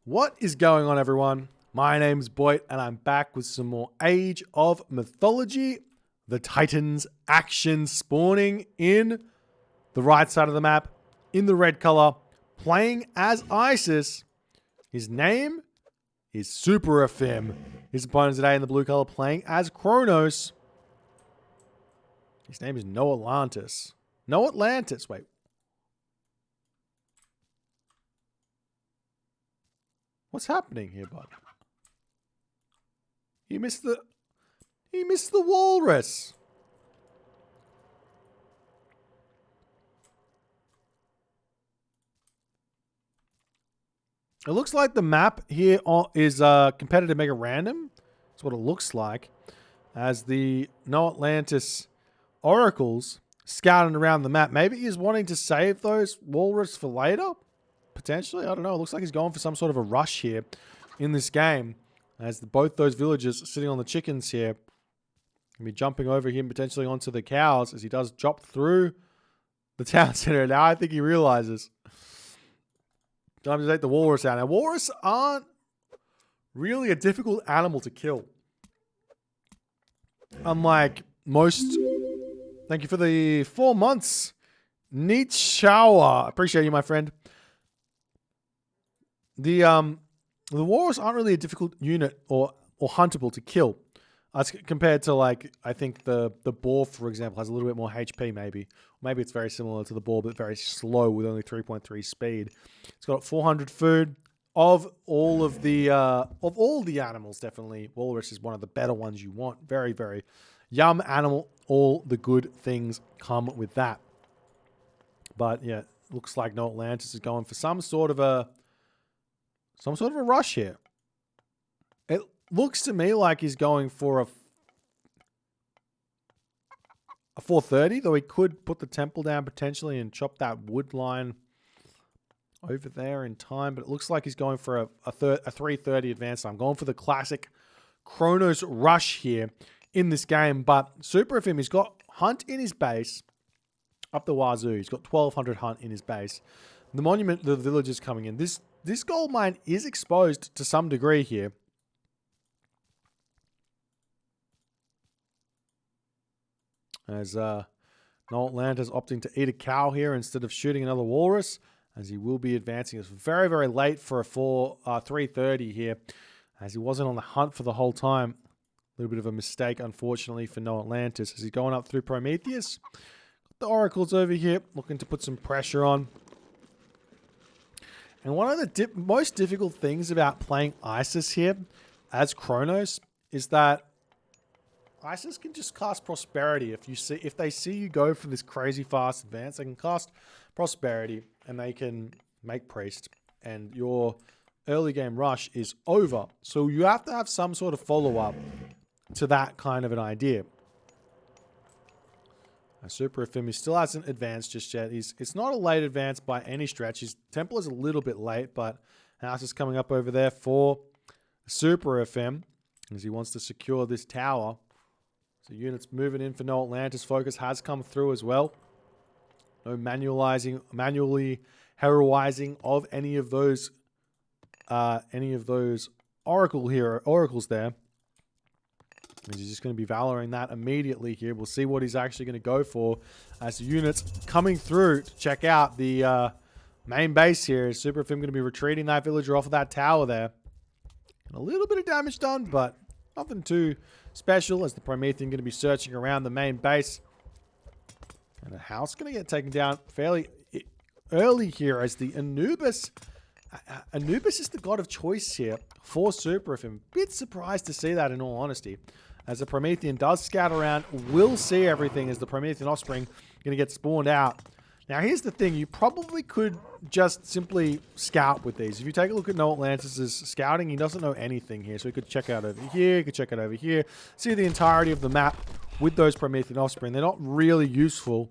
What is going on, everyone? My name's Boit, and I'm back with some more Age of Mythology. The Titans action spawning in the right side of the map, in the red color, playing as Isis. His name is SuperAfim. His opponent today in the blue color playing as Kronos. His name is NoAtlantis. NoAtlantis, wait. What's happening here, bud? He missed the walrus. It looks like the map here is competitive mega random. That's what it looks like. As the NoAtlantis oracles scouting around the map. Maybe he's wanting to save those walrus for later. Potentially, I don't know. It looks like he's going for some sort of a rush here in this game. As both those villagers sitting on the chickens here. Gonna be jumping over him potentially onto the cows as he does chop through the town center. Now I think he realizes. Time to take the walrus out. Now, walrus aren't really a difficult animal to kill. Unlike most... Thank you for the 4 months. Neat shower. Appreciate you, my friend. The walrus aren't really a difficult unit or huntable to kill. As compared to, like, I think the boar, for example, has a little bit more HP maybe. Maybe it's very similar to the boar, but very slow with only 3.3 speed. It's got 400 food. Of all the animals, definitely, walrus is one of the better ones you want. Very, very yum animal. All the good things come with that. But, yeah, looks like NoAtlantis is going for some sort of a rush here. It looks to me like he's going for a 430, though he could put the temple down potentially and chop that wood line over there in time. But it looks like he's going for a 330 advance time. Going for the classic Kronos rush here in this game. But SuperAfim, he's got hunt in his base up the wazoo. He's got 1200 hunt in his base. The monument, the villagers coming in. This gold mine is exposed to some degree here. As NoAtlantis opting to eat a cow here instead of shooting another walrus, as he will be advancing. It's very, very late for a 330 here, as he wasn't on the hunt for the whole time. A little bit of a mistake, unfortunately, for NoAtlantis, as he's going up through Prometheus. Got the oracles over here, looking to put some pressure on. And one of the most difficult things about playing Isis here as Kronos is that Isis can just cast Prosperity. If they see you go for this crazy fast advance, they can cast Prosperity and they can make Priest, and your early game rush is over. So you have to have some sort of follow-up to that kind of an idea. SuperAfim, he still hasn't advanced just yet. It's not a late advance by any stretch. His temple is a little bit late, but house is coming up over there for SuperAfim as he wants to secure this tower. So units moving in for NoAtlantis. Focus has come through as well. No manually heroizing of any of those oracles there. He's just going to be valoring that immediately here. We'll see what he's actually going to go for as the units coming through to check out the main base here. SuperAfim going to be retreating that villager off of that tower there. And a little bit of damage done, but nothing too special, as the Promethean going to be searching around the main base. And the house going to get taken down fairly early here as the Anubis. Anubis is the god of choice here for SuperAfim. Bit surprised to see that, in all honesty. As the Promethean does scout around, will see everything as the Promethean offspring going to get spawned out. Now, here's the thing. You probably could just simply scout with these. If you take a look at NoAtlantis' scouting, he doesn't know anything here. So he could check out over here, he could check out over here, see the entirety of the map with those Promethean offspring. They're not really useful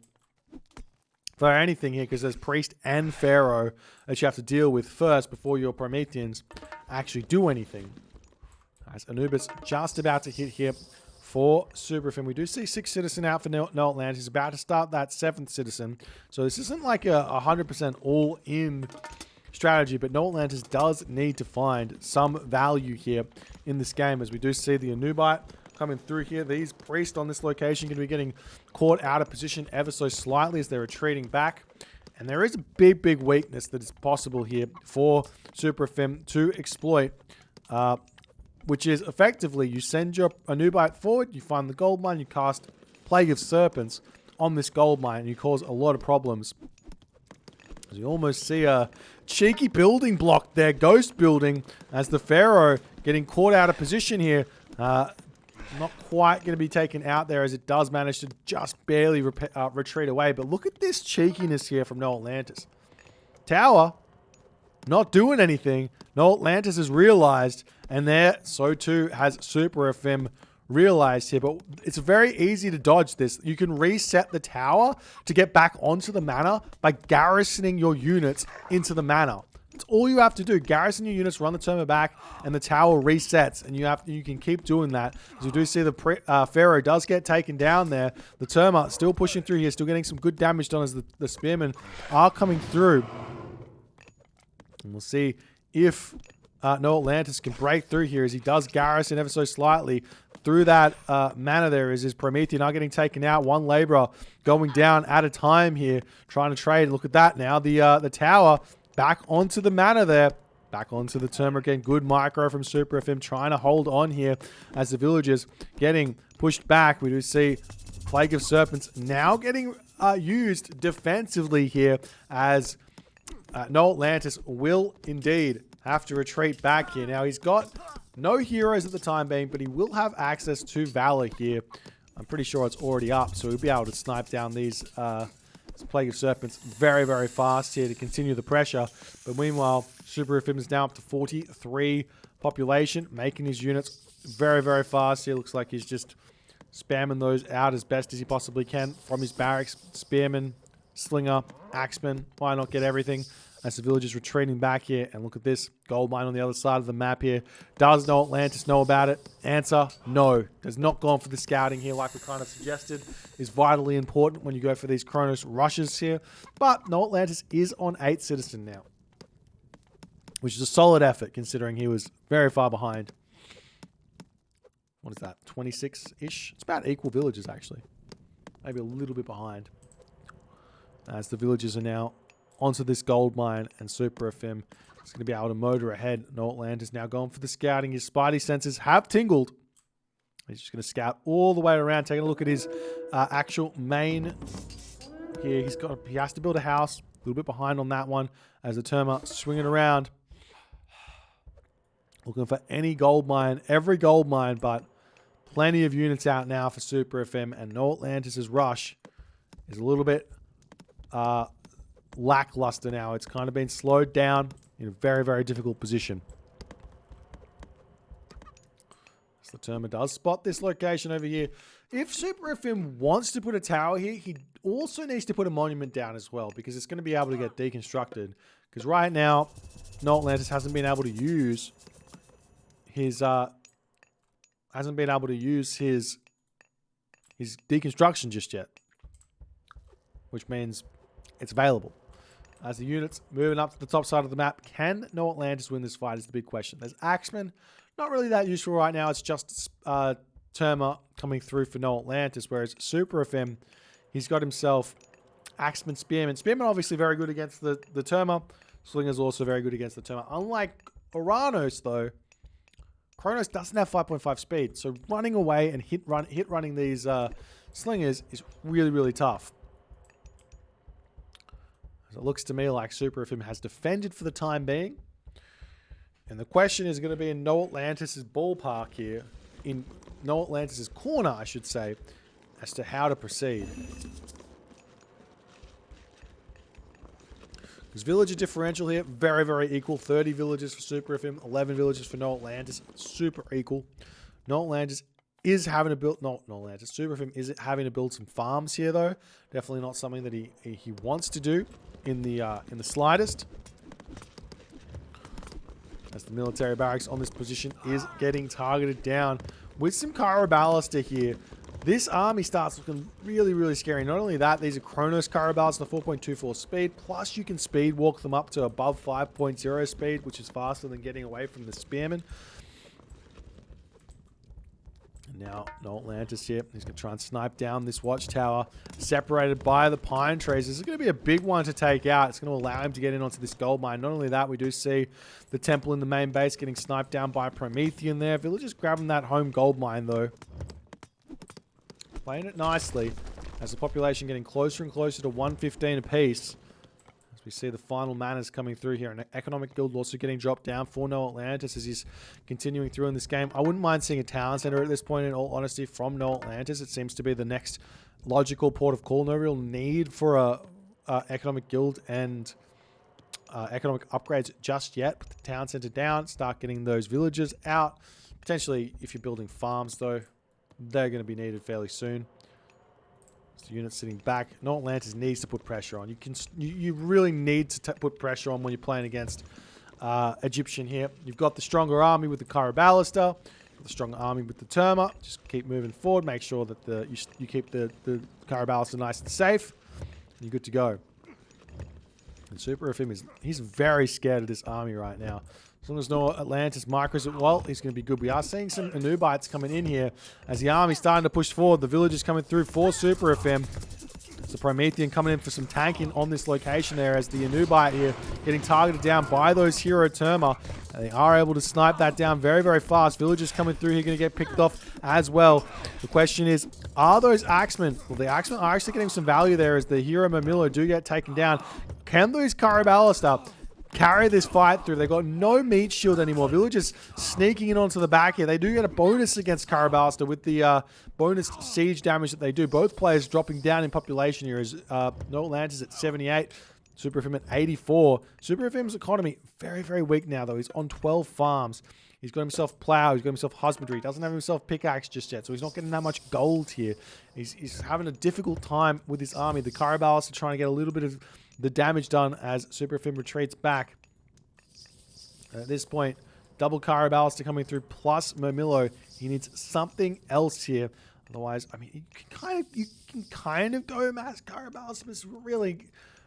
for anything here because there's Priest and Pharaoh that you have to deal with first before your Prometheans actually do anything. As Anubis just about to hit here for SuperAfim. We do see 6th citizen out for NoAtlantis. He's about to start that 7th citizen. So this isn't like a 100% all-in strategy, but NoAtlantis does need to find some value here in this game, as we do see the Boit coming through here. These priests on this location going to be getting caught out of position ever so slightly as they're retreating back. And there is a big weakness that is possible here for SuperAfim to exploit, which is effectively you send your Boit forward, you find the gold mine, you cast Plague of Serpents on this gold mine, and you cause a lot of problems. As you almost see a cheeky building block there, ghost building, as the Pharaoh getting caught out of position here. Not quite going to be taken out there, as it does manage to just barely retreat away. But look at this cheekiness here from NoAtlantis. Tower not doing anything. NoAtlantis has realized, and there, so too has SuperAfim realized here. But it's very easy to dodge this. You can reset the tower to get back onto the manor by garrisoning your units into the manor. It's all you have to do. Garrison your units, run the Terma back, and the tower resets. And you can keep doing that. As you do see, the Pharaoh does get taken down there. The Terma still pushing through here, still getting some good damage done as the Spearmen are coming through. And we'll see if NoAtlantis can break through here, as he does garrison ever so slightly through that manor there. Is his Promethean not getting taken out? One laborer going down at a time here, trying to trade. Look at that now. The tower back onto the manor there. Back onto the Terma again. Good micro from SuperAfim, trying to hold on here as the villagers getting pushed back. We do see Plague of Serpents now getting used defensively here, as NoAtlantis will indeed have to retreat back here. Now, he's got no heroes at the time being, but he will have access to Valor here. I'm pretty sure it's already up, so he'll be able to snipe down these Plague of Serpents very fast here to continue the pressure. But meanwhile, SuperAfim is now up to 43 population, making his units very fast here. Looks like he's just spamming those out as best as he possibly can from his barracks. Spearman, Slinger, Axeman, why not get everything? As the villagers retreating back here. And look at this gold mine on the other side of the map here. Does NoAtlantis know about it? Answer, no. Has not gone for the scouting here, like we kind of suggested. Is vitally important when you go for these Kronos rushes here. But NoAtlantis is on 8 citizen now, which is a solid effort considering he was very far behind. What is that? 26-ish? It's about equal villages, actually. Maybe a little bit behind. As the villagers are now onto this gold mine, and SuperAfim is going to be able to motor ahead. NoAtlantis now going for the scouting. His spidey senses have tingled. He's just going to scout all the way around, taking a look at his actual main here. He has to build a house. A little bit behind on that one, as the Terma swinging around, looking for any gold mine, every gold mine, but plenty of units out now for SuperAfim, and NoAtlantis' rush is a little bit lackluster now. It's kind of been slowed down in a very difficult position. So the Terma does spot this location over here. If SuperAfim wants to put a tower here, he also needs to put a monument down as well, because it's going to be able to get deconstructed. Because right now, NoAtlantis hasn't been able to use his his deconstruction just yet, which means it's available. As the units moving up to the top side of the map, can NoAtlantis win this fight is the big question. There's Axeman, not really that useful right now. It's just Terma coming through for NoAtlantis, whereas SuperAfim, he's got himself Axeman, Spearman. Spearman obviously very good against the Terma. Slinger's also very good against the Terma. Unlike Kronos, though, Kronos doesn't have 5.5 speed, so running away and hit running these Slingers is really tough. It looks to me like SuperAfim has defended for the time being. And the question is going to be in NoAtlantis' ballpark here, in NoAtlantis' corner, I should say, as to how to proceed. Because villager differential here, very equal. 30 villages for SuperAfim, 11 villages for NoAtlantis. Super equal. NoAtlantis is having to build, SuperAfim is having to build some farms here, though. Definitely not something that he wants to do in the slightest. As the military barracks on this position is getting targeted down with some Chiroballister here. This army starts looking really, really scary. Not only that, these are Kronos Carabals at 4.24 speed, plus you can speed walk them up to above 5.0 speed, which is faster than getting away from the spearmen. Now, NoAtlantis here. He's going to try and snipe down this watchtower, separated by the pine trees. This is going to be a big one to take out. It's going to allow him to get in onto this gold mine. Not only that, we do see the temple in the main base getting sniped down by Promethean there. Villagers grabbing that home gold mine, though. Playing it nicely as the population getting closer and closer to 115 apiece. We see the final manas coming through here. An economic guild also getting dropped down for NoAtlantis as he's continuing through in this game. I wouldn't mind seeing a town center at this point, in all honesty, from NoAtlantis. It seems to be the next logical port of call. No real need for a economic guild and economic upgrades just yet. Put the town center down, start getting those villagers out. Potentially, if you're building farms, though, they're going to be needed fairly soon. Units sitting back. NoAtlantis needs to put pressure on. You really need to put pressure on when you're playing against Egyptian here. You've got the stronger army with the Carabalister, the stronger army with the Terma. Just keep moving forward. Make sure that you keep the Carabalister nice and safe. And you're good to go. And SuperAfim he's very scared of this army right now. As long as NoAtlantis micros it well, he's going to be good. We are seeing some Anubites coming in here as the army's starting to push forward. The villagers coming through for SuperAfim. So Promethean coming in for some tanking on this location there as the Anubite here getting targeted down by those Hero Terma. And they are able to snipe that down very, very fast. Villagers coming through here going to get picked off as well. The question is, are those Axemen? Well, the Axemen are actually getting some value there as the Hero Mamilo do get taken down. Can those Carabalister carry this fight through? They got no meat shield anymore. Villagers sneaking in onto the back here. They do get a bonus against Carabalister with the bonus siege damage that they do. Both players dropping down in population here as NoAtlantis at 78, SuperAfim at 84. SuperAfim's economy very, very weak now, though. He's on 12 farms. He's got himself plow. He's got himself husbandry. He doesn't have himself pickaxe just yet, so he's not getting that much gold here. He's having a difficult time with his army. The Carabalister trying to get a little bit of the damage done as SuperAfim retreats back. At this point, double Carabalister coming through plus Momilo. He needs something else here. Otherwise, I mean, you can kind of go mass Carabalister, but it's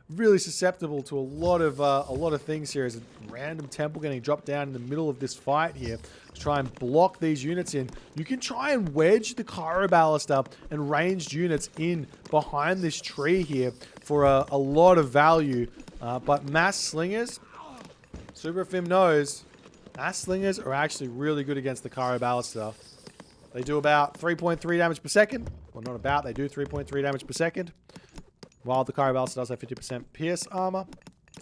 really susceptible to a lot of things here. As a random temple getting dropped down in the middle of this fight here to try and block these units in. You can try and wedge the Carabalister and ranged units in behind this tree here for a lot of value. But mass slingers, SuperAfim knows, mass slingers are actually really good against the Carabalister. They do about 3.3 damage per second. Well, not about, they do 3.3 damage per second. While the Carabalister does have 50% pierce armor.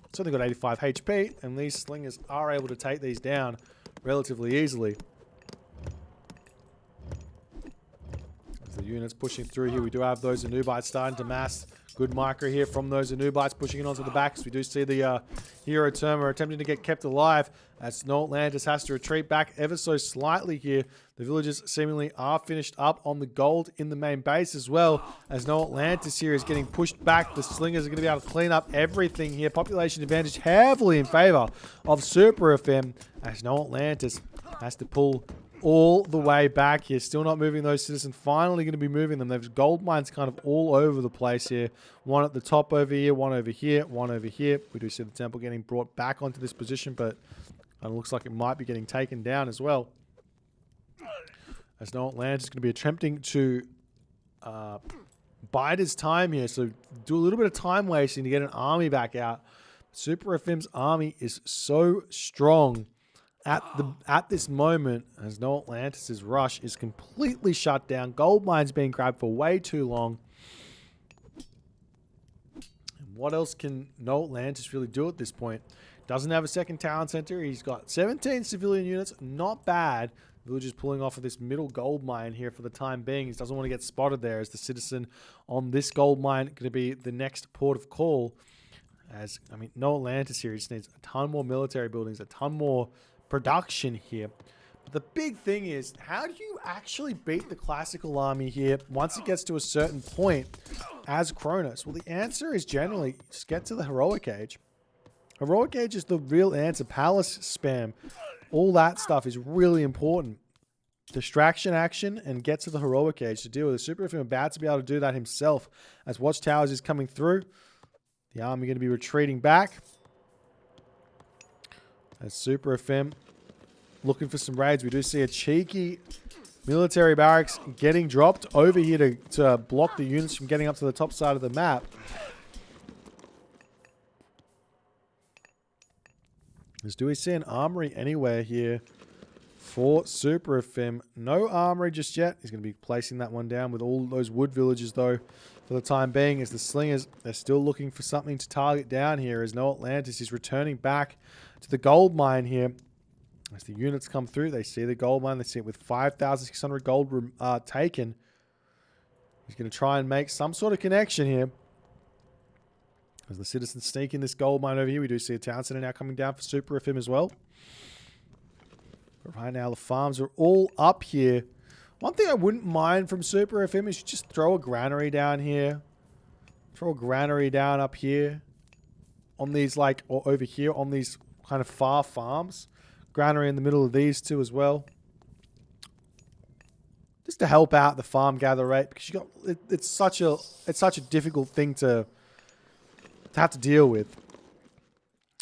It's only got 85 HP, and these slingers are able to take these down relatively easily. As the units pushing through here, we do have those Anubites starting to mass. Good micro here from those Anubites pushing in onto the backs. We do see the Hero Terma attempting to get kept alive as NoAtlantis has to retreat back ever so slightly here. The villagers seemingly are finished up on the gold in the main base as well as NoAtlantis here is getting pushed back. The slingers are going to be able to clean up everything here. Population advantage heavily in favor of SuperAfim as NoAtlantis has to pull all the way back here. Still not moving those citizens. Finally going to be moving them. There's gold mines kind of all over the place here. One at the top over here, one over here, one over here. We do see the temple getting brought back onto this position, but it looks like it might be getting taken down as well. As NoAtlantis is going to be attempting to bide his time here. So do a little bit of time wasting to get an army back out. SuperAfim's army is so strong at this moment as NoAtlantis' rush is completely shut down. Gold mines being grabbed for way too long. And what else can NoAtlantis really do at this point? Doesn't have a second town center. He's got 17 civilian units. Not bad. Villagers pulling off of this middle gold mine here for the time being. He doesn't want to get spotted there as the citizen on this gold mine going to be the next port of call. As, I mean, NoAtlantis here just needs a ton more military buildings, a ton more production here. But the big thing is, how do you actually beat the classical army here once it gets to a certain point as Kronos? Well, the answer is generally just get to the heroic age. Heroic age is the real answer. Palace spam, all that stuff is really important. distraction action and get to the heroic age to deal with it. SuperAfim about to be able to do that himself as Watchtowers is coming through. The army going to be retreating back. As SuperAfim looking for some raids. We do see a cheeky military barracks getting dropped over here to block the units from getting up to the top side of the map. Do we see an armory anywhere here for SuperAfim? No armory just yet. He's going to be placing that one down with all those wood villages, though, for the time being. As the slingers, they're still looking for something to target down here, as NoAtlantis is returning back to the gold mine here. As the units come through, they see the gold mine. They see it with 5,600 gold taken. He's going to try and make some sort of connection here. As the citizens sneak in this gold mine over here, we do see a town center now coming down for SuperAfim as well. But right now, the farms are all up here. One thing I wouldn't mind from SuperAfim is just throw a granary down here. Throw a granary down up here. On these, like, or over here on these kind of far farms. Granary in the middle of these two as well. Just to help out the farm gather rate. Because you got it's such a difficult thing to have to deal with.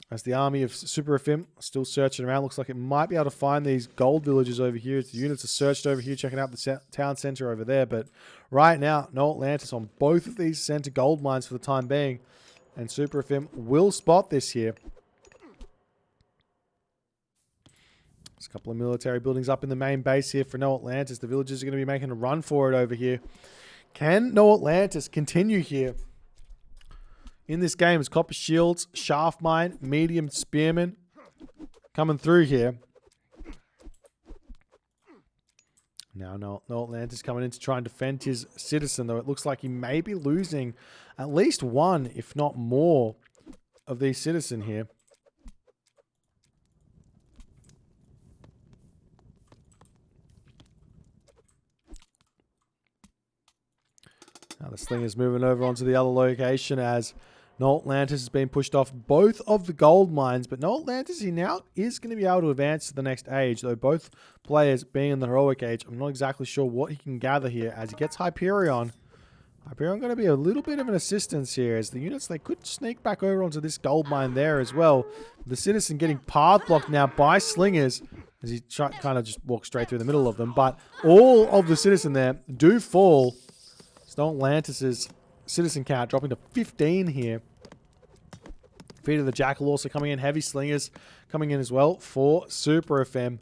As the army of SuperAfim still searching around, looks like it might be able to find these gold villages over here. The units are searched over here, checking out the town center over there. But right now, NoAtlantis on both of these center gold mines for the time being. And SuperAfim will spot this here. There's a couple of military buildings up in the main base here for NoAtlantis. The villagers are going to be making a run for it over here. Can NoAtlantis continue here in this game? As copper shields, shaft mine, medium spearmen coming through here. Now NoAtlantis coming in to try and defend his citizen, though it looks like he may be losing at least one, if not more, of these citizen here. Now the slinger's moving over onto the other location as NoAtlantis has been pushed off both of the gold mines, but NoAtlantis he now is going to be able to advance to the next age, though both players being in the heroic age. I'm not exactly sure what he can gather here as he gets Hyperion. Hyperion going to be a little bit of an assistance here as the units, they could sneak back over onto this gold mine there as well. The citizen getting path blocked now by slingers as he kind of just walks straight through the middle of them, but all of the citizen there do fall. NoAtlantis' citizen count dropping to 15 here. Feet of the Jackal also coming in. Heavy slingers coming in as well for SuperAfim.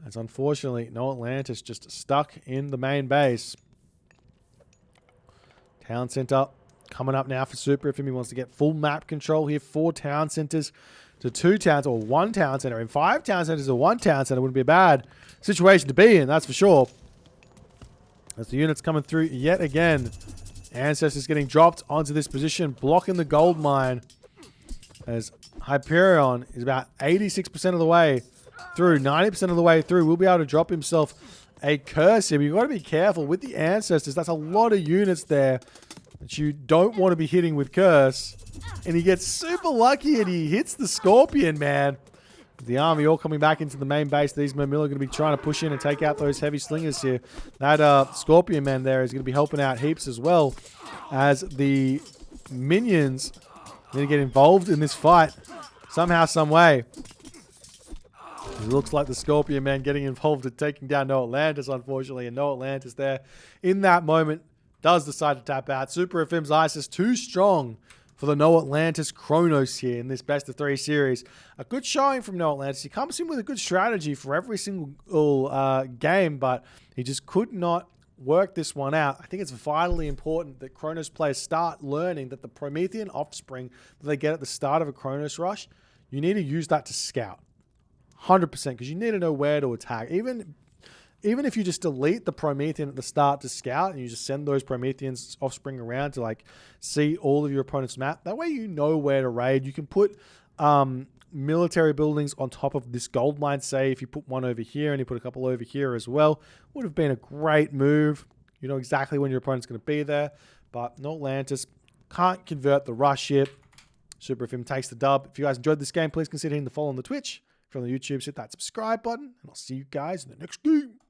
As unfortunately, NoAtlantis just stuck in the main base. Town center coming up now for SuperAfim. He wants to get full map control here. 4 town centers to 2 towns, or 1 town center. And 5 town centers to 1 town center wouldn't be a bad situation to be in, that's for sure. As the units coming through yet again. Ancestors getting dropped onto this position, blocking the gold mine. As Hyperion is about 86% of the way through, 90% of the way through. We'll be able to drop himself a curse here. But you've got to be careful with the Ancestors. That's a lot of units there that you don't want to be hitting with curse. And he gets super lucky and he hits the Scorpion, man. The army all coming back into the main base. These men are going to be trying to push in and take out those heavy slingers here. That Scorpion man there is going to be helping out heaps as well, as the minions need to get involved in this fight somehow, some way. It looks like the Scorpion man getting involved in taking down NoAtlantis, unfortunately, and NoAtlantis there in that moment does decide to tap out. SuperAfim's ice is too strong for the NoAtlantis Kronos here in this best of 3 series. A good showing from NoAtlantis. He comes in with a good strategy for every single game, but he just could not work this one out. I think it's vitally important that Kronos players start learning that the Promethean offspring that they get at the start of a Kronos rush, you need to use that to scout. 100%, because you need to know where to attack. Even if you just delete the Promethean at the start to scout and you just send those Prometheans offspring around to like see all of your opponent's map, that way you know where to raid. You can put military buildings on top of this gold mine, say if you put one over here and you put a couple over here as well. Would have been a great move. You know exactly when your opponent's going to be there. But NoAtlantis can't convert the rush here. SuperAfim takes the dub. If you guys enjoyed this game, please consider hitting the follow on the Twitch. If you're on the YouTube, hit that subscribe button. And I'll see you guys in the next game.